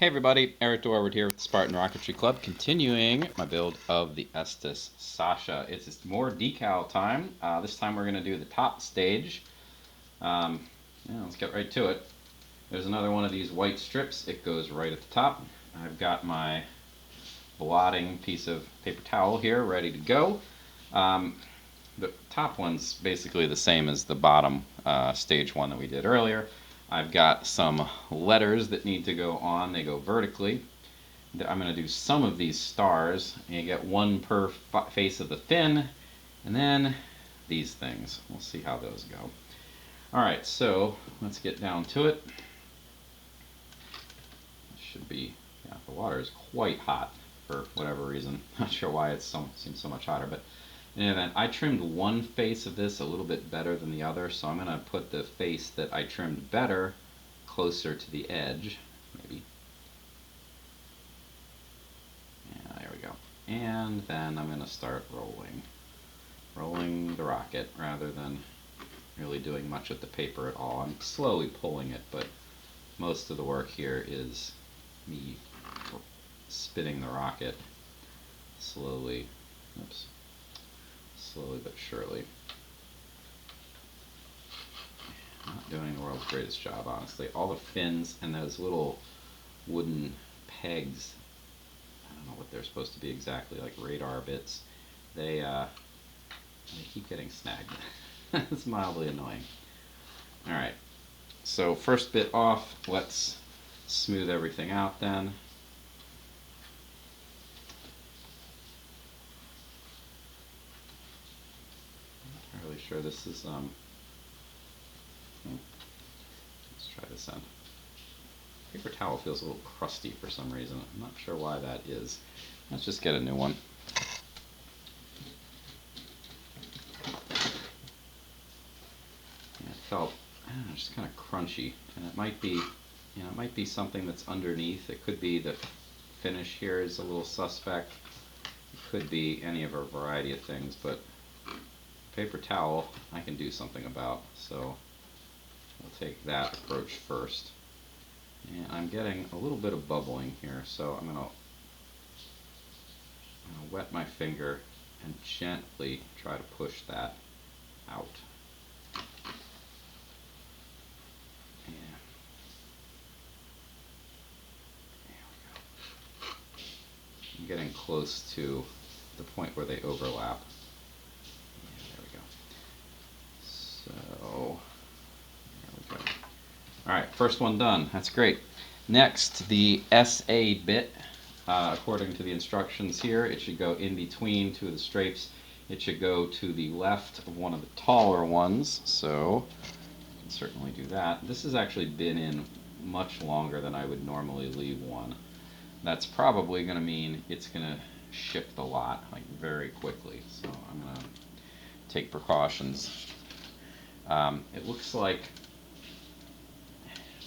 Hey everybody, Eric Dorward here with the Spartan Rocketry Club, continuing my build of the Estes Sasha. It's more decal time. This time we're going to do the top stage. Let's get right to it. There's another one of these white strips. It goes right at the top. I've got my blotting piece of paper towel here ready to go. The top one's basically the same as the bottom stage one that we did earlier. I've got some letters that need to go on. They go vertically. I'm going to do some of these stars, and you get one per face of the fin, and then these things. We'll see how those go. Alright, so let's get down to it. It should be, yeah, the water is quite hot for whatever reason. Not sure why it seems so much hotter, but in any event, I trimmed one face of this a little bit better than the other, so I'm going to put the face that I trimmed better closer to the edge, maybe. Yeah, there we go. And then I'm going to start rolling the rocket rather than really doing much with the paper at all. I'm slowly pulling it, but most of the work here is me spinning the rocket slowly. Oops. Slowly but surely. Not doing the world's greatest job, honestly. All the fins and those little wooden pegs, I don't know what they're supposed to be exactly, like radar bits, they keep getting snagged. It's mildly annoying. Alright, so first bit off, let's smooth everything out then. Not really sure this is, let's try this end. Paper towel feels a little crusty for some reason. I'm not sure why that is. Let's just get a new one. It felt, I don't know, just kind of crunchy, and it might be, it might be something that's underneath. It could be the finish here is a little suspect. It could be any of a variety of things, but paper towel I can do something about, so we'll take that approach first. And I'm getting a little bit of bubbling here, so I'm gonna wet my finger and gently try to push that out. Yeah. There we go. I'm getting close to the point where they overlap. Yeah, there we go. So, there we go. Alright, first one done. That's great. Next, the SA bit. According to the instructions here, it should go in between two of the strapes. It should go to the left of one of the taller ones, so I can certainly do that. This has actually been in much longer than I would normally leave one. That's probably going to mean it's going to shift a lot, like very quickly, so I'm going to take precautions. It looks like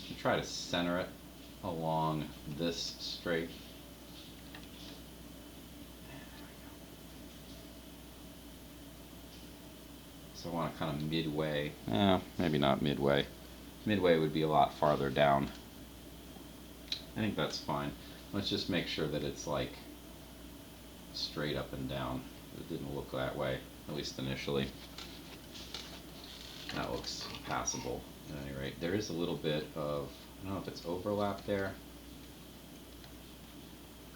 you try to center it along this straight. So I want to kind of midway, maybe not midway. Midway would be a lot farther down. I think that's fine. Let's just make sure that it's like straight up and down. It didn't look that way, at least initially. That looks passable at any rate. There is a little bit of, I don't know if it's overlap there.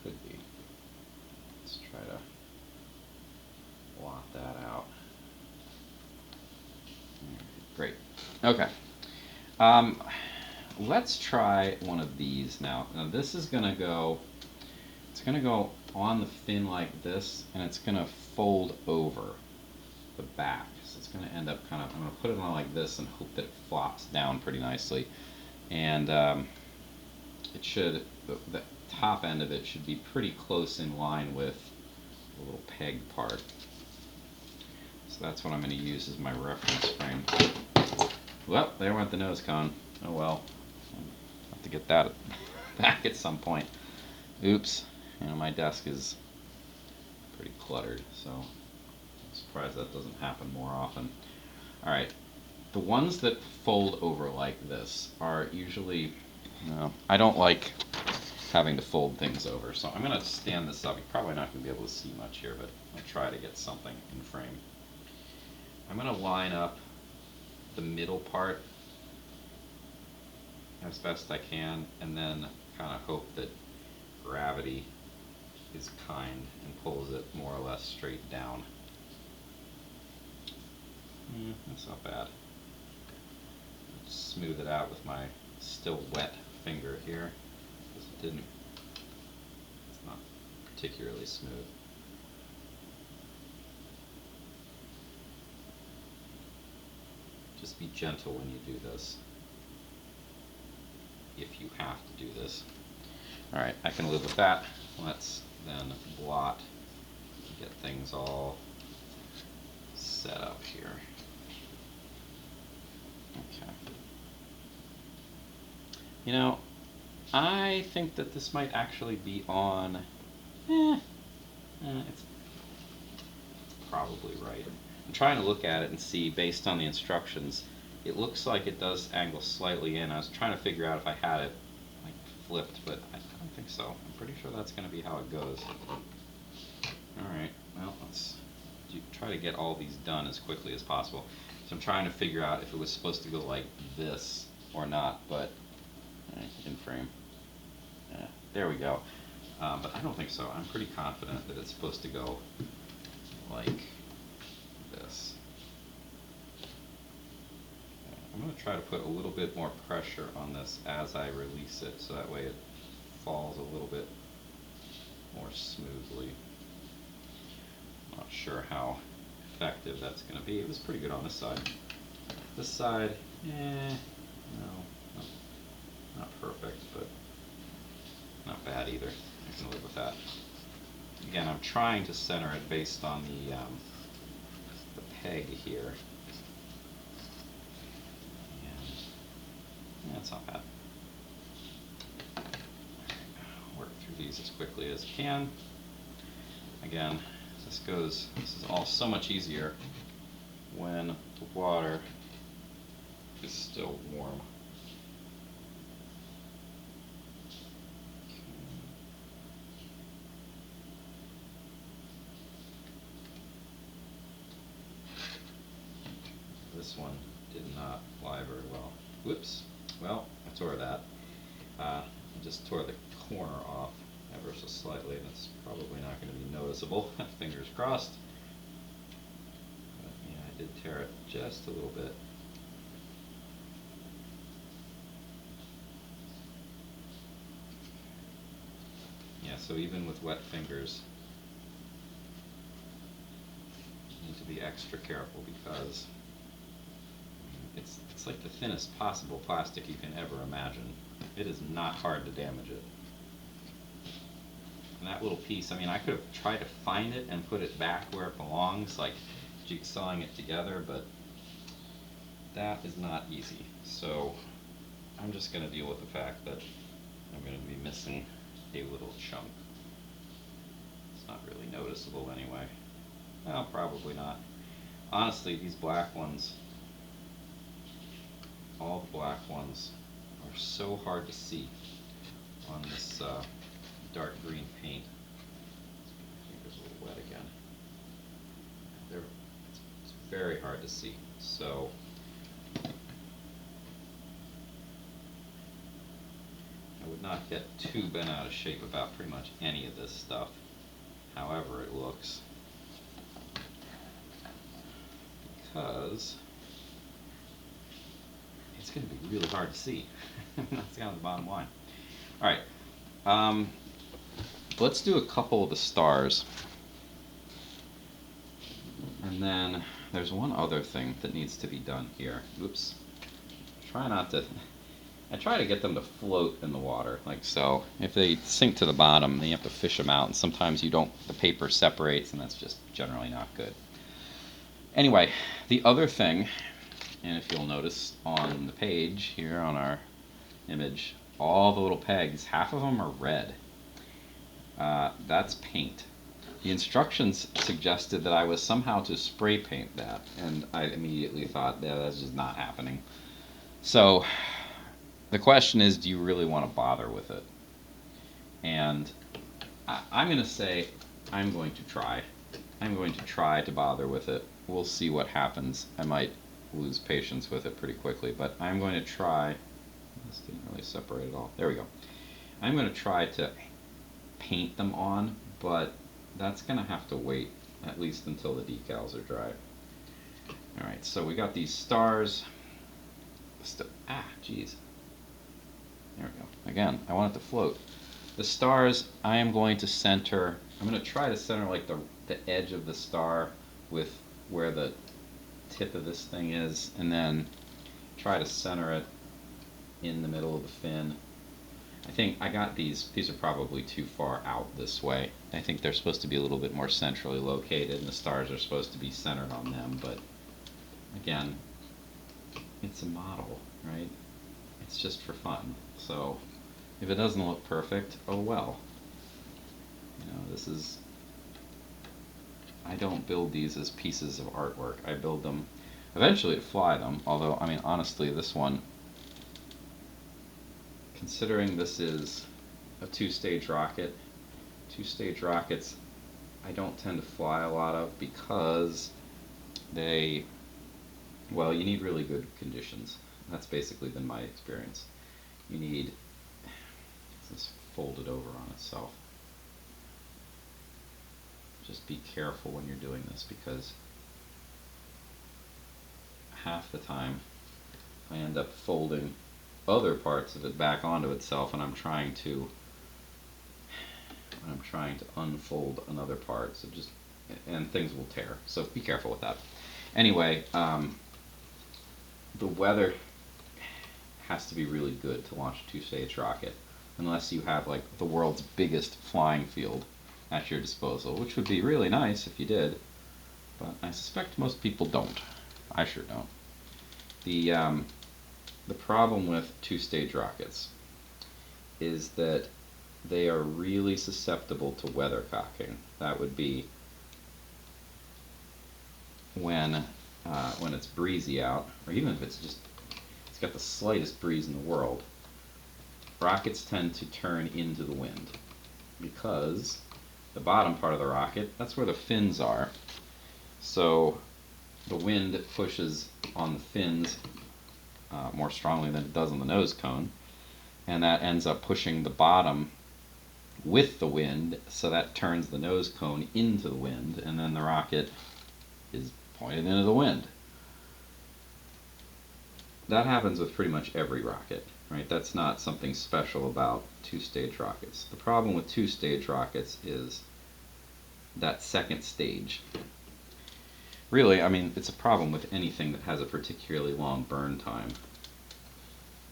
Could be. Let's try to blot that out. Great. Okay. Let's try one of these now. Now this is going to go, it's going to go on the fin like this, and it's going to fold over the back. So it's going to end up kind of, I'm going to put it on like this and hope that it flops down pretty nicely. And it should, the top end of it should be pretty close in line with the little peg part. So that's what I'm going to use as my reference frame. Well, there went the nose cone. Oh well. I'll have to get that back at some point. Oops. My desk is pretty cluttered, so I'm surprised that doesn't happen more often. Alright. The ones that fold over like this are usually, I don't like having to fold things over. So I'm going to stand this up. You're probably not going to be able to see much here, but I'll try to get something in frame. I'm going to line up the middle part as best I can, and then kind of hope that gravity is kind and pulls it more or less straight down. That's not bad. Just smooth it out with my still wet finger here, because it's not particularly smooth. Just be gentle when you do this, if you have to do this. Alright, I can live with that. Let's then blot, get things all set up here. Okay. You know, I think that this might actually be on, it's probably right. I'm trying to look at it and see, based on the instructions, it looks like it does angle slightly in. I was trying to figure out if I had it like flipped, but I don't think so. I'm pretty sure that's going to be how it goes. Alright, well, let's try to get all these done as quickly as possible. So I'm trying to figure out if it was supposed to go like this or not, but in frame. There we go. But I don't think so. I'm pretty confident that it's supposed to go like this. I'm going to try to put a little bit more pressure on this as I release it, so that way it falls a little bit more smoothly. Not sure how effective that's going to be. It was pretty good on this side. This side, no, not perfect, but not bad either. I can live with that. Again, I'm trying to center it based on the peg here. And that's not bad. Work through these as quickly as I can. Again, this is all so much easier when the water is still warm. This one did not fly very well. Whoops. Well, I tore that. I just tore the corner off ever so slightly, and it's probably not going to be noticeable. Fingers crossed. But yeah, I did tear it just a little bit. Yeah, so even with wet fingers, you need to be extra careful, because it's like the thinnest possible plastic you can ever imagine. It is not hard to damage it. And that little piece, I mean, I could have tried to find it and put it back where it belongs, like jigsawing it together, but that is not easy. So I'm just going to deal with the fact that I'm going to be missing a little chunk. It's not really noticeable anyway. Well, probably not. Honestly, these black ones, all the black ones, are so hard to see on this dark green paint. I think it's a little wet again. It's very hard to see. So I would not get too bent out of shape about pretty much any of this stuff, however it looks, because it's going to be really hard to see. That's kind of the bottom line. Alright, let's do a couple of the stars. And then there's one other thing that needs to be done here. Oops. I try to get them to float in the water, like so. If they sink to the bottom, then you have to fish them out, and sometimes you don't, the paper separates, and that's just generally not good. Anyway, the other thing, and if you'll notice on the page here on our image, all the little pegs, half of them are red. That's paint. The instructions suggested that I was somehow to spray paint that, and I immediately thought, yeah, that's just not happening. So the question is, do you really want to bother with it? And I'm going to say I'm going to try. I'm going to try to bother with it. We'll see what happens. I might lose patience with it pretty quickly, but I'm going to try. This didn't really separate at all. There we go. I'm going to try to paint them on, but that's going to have to wait at least until the decals are dry. Alright, so we got these stars. Geez. There we go. Again, I want it to float. The stars, I am going to center. I'm going to try to center like the edge of the star with where the tip of this thing is, and then try to center it in the middle of the fin. I think I got these are probably too far out this way. I think they're supposed to be a little bit more centrally located, and the stars are supposed to be centered on them, but again, it's a model, right? It's just for fun. So if it doesn't look perfect, oh well. You know, this is, I don't build these as pieces of artwork. I build them eventually to fly them, although, I mean, honestly, this one, considering this is a two-stage rocket, two-stage rockets I don't tend to fly a lot of because they, well, you need really good conditions. That's basically been my experience. You need, this folded over on itself. Just be careful when you're doing this, because half the time I end up folding other parts of it back onto itself, and I'm trying to unfold another part, so just, and things will tear, so be careful with that. Anyway, the weather has to be really good to launch a two-stage rocket, unless you have like the world's biggest flying field at your disposal, which would be really nice if you did, but I suspect most people don't. I sure don't. The problem with two-stage rockets is that they are really susceptible to weathercocking. That would be when it's breezy out, or even if it's got the slightest breeze in the world, rockets tend to turn into the wind, because the bottom part of the rocket, that's where the fins are. So the wind pushes on the fins more strongly than it does on the nose cone, and that ends up pushing the bottom with the wind, so that turns the nose cone into the wind, and then the rocket is pointed into the wind. That happens with pretty much every rocket, right? That's not something special about two-stage rockets. The problem with two-stage rockets is that second stage. Really, I mean, it's a problem with anything that has a particularly long burn time,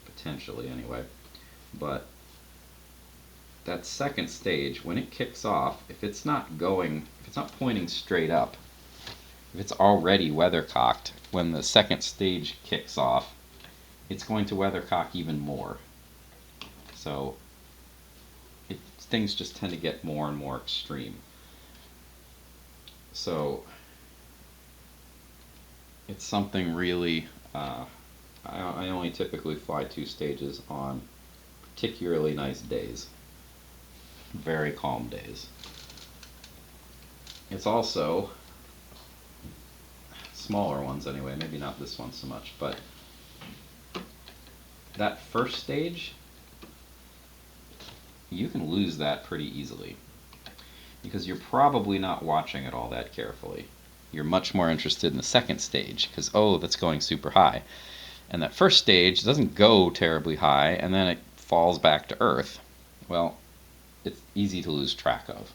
potentially anyway, but that second stage, when it kicks off, if it's not pointing straight up, if it's already weathercocked, when the second stage kicks off, it's going to weathercock even more. So things just tend to get more and more extreme. So it's something really, I only typically fly two stages on particularly nice days, very calm days. It's also, smaller ones anyway, maybe not this one so much, but that first stage, you can lose that pretty easily, because you're probably not watching it all that carefully. You're much more interested in the second stage, because, oh, that's going super high. And that first stage doesn't go terribly high, and then it falls back to Earth. Well, it's easy to lose track of.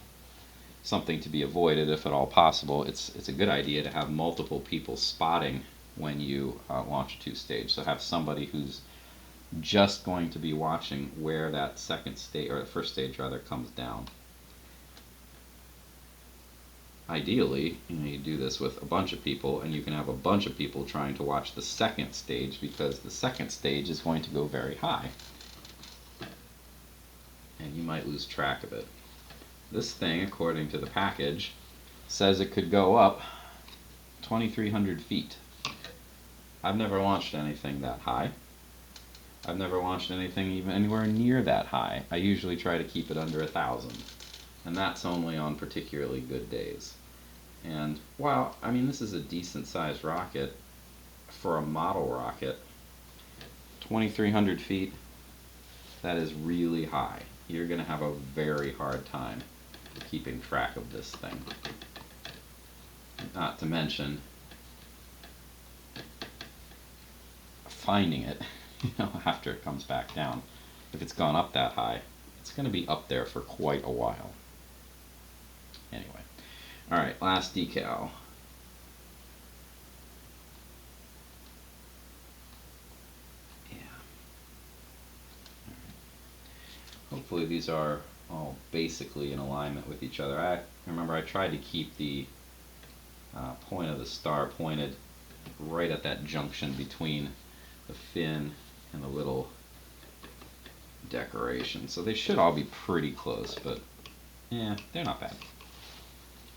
Something to be avoided if at all possible. It's a good idea to have multiple people spotting when you launch a two-stage. So have somebody who's just going to be watching where that second stage, or the first stage rather, comes down. Ideally, you do this with a bunch of people, and you can have a bunch of people trying to watch the second stage, because the second stage is going to go very high, and you might lose track of it. This thing, according to the package, says it could go up 2,300 feet. I've never launched anything that high, I've never launched anything even anywhere near that high. I usually try to keep it under 1,000, and that's only on particularly good days. And while, I mean, this is a decent sized rocket for a model rocket, 2,300 feet, that is really high. You're going to have a very hard time keeping track of this thing. Not to mention finding it, after it comes back down. If it's gone up that high, it's going to be up there for quite a while. Anyway, all right, last decal. Yeah. All right. Hopefully these are all basically in alignment with each other. I remember I tried to keep the point of the star pointed right at that junction between the fin and the little decoration. So they should all be pretty close, but yeah, they're not bad.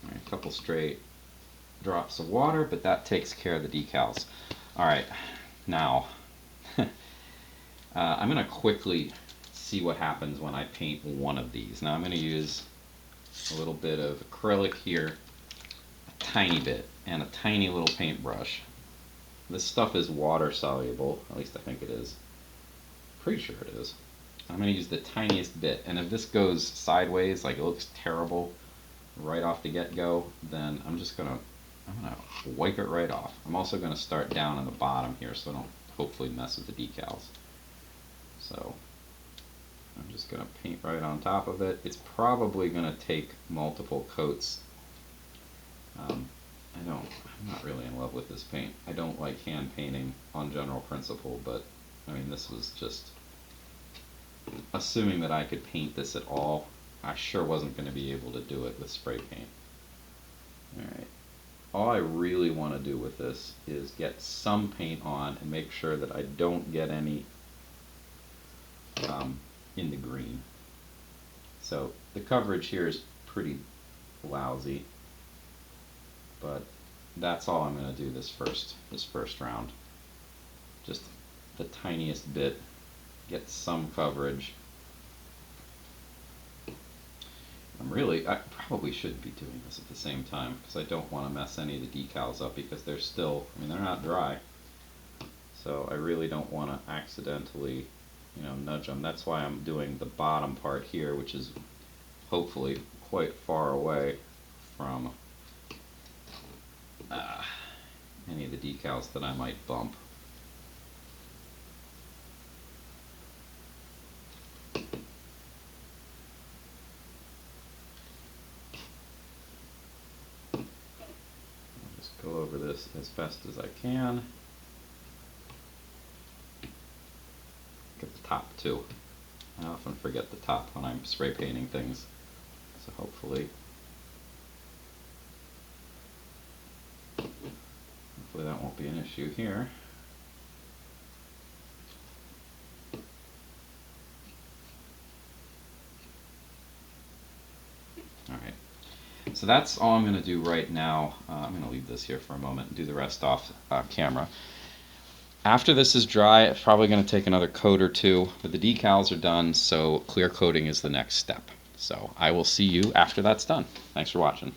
All right, a couple straight drops of water, but that takes care of the decals. All right, now I'm going to quickly see what happens when I paint one of these. Now I'm going to use a little bit of acrylic here, a tiny bit, and a tiny little paintbrush. This stuff is water soluble, at least I think it is. Pretty sure it is. I'm going to use the tiniest bit, and if this goes sideways, like it looks terrible right off the get-go, then I'm gonna wipe it right off. I'm also going to start down on the bottom here so I don't hopefully mess with the decals. So I'm just going to paint right on top of it. It's probably going to take multiple coats. I'm not really in love with this paint. I don't like hand painting on general principle, but I mean, this was just assuming that I could paint this at all. I sure wasn't going to be able to do it with spray paint. Alright, all I really want to do with this is get some paint on and make sure that I don't get any in the green. So the coverage here is pretty lousy, but that's all I'm going to do this first round. Just the tiniest bit, get some coverage. I probably shouldn't be doing this at the same time because I don't want to mess any of the decals up because they're still, I mean, they're not dry. So I really don't want to accidentally, nudge them. That's why I'm doing the bottom part here, which is hopefully quite far away from any of the decals that I might bump. I'll just go over this as best as I can. Get the top too. I often forget the top when I'm spray painting things, so hopefully that won't be an issue here. Alright, so that's all I'm going to do right now. I'm going to leave this here for a moment and do the rest off camera. After this is dry, it's probably going to take another coat or two, but the decals are done, so clear coating is the next step. So I will see you after that's done. Thanks for watching.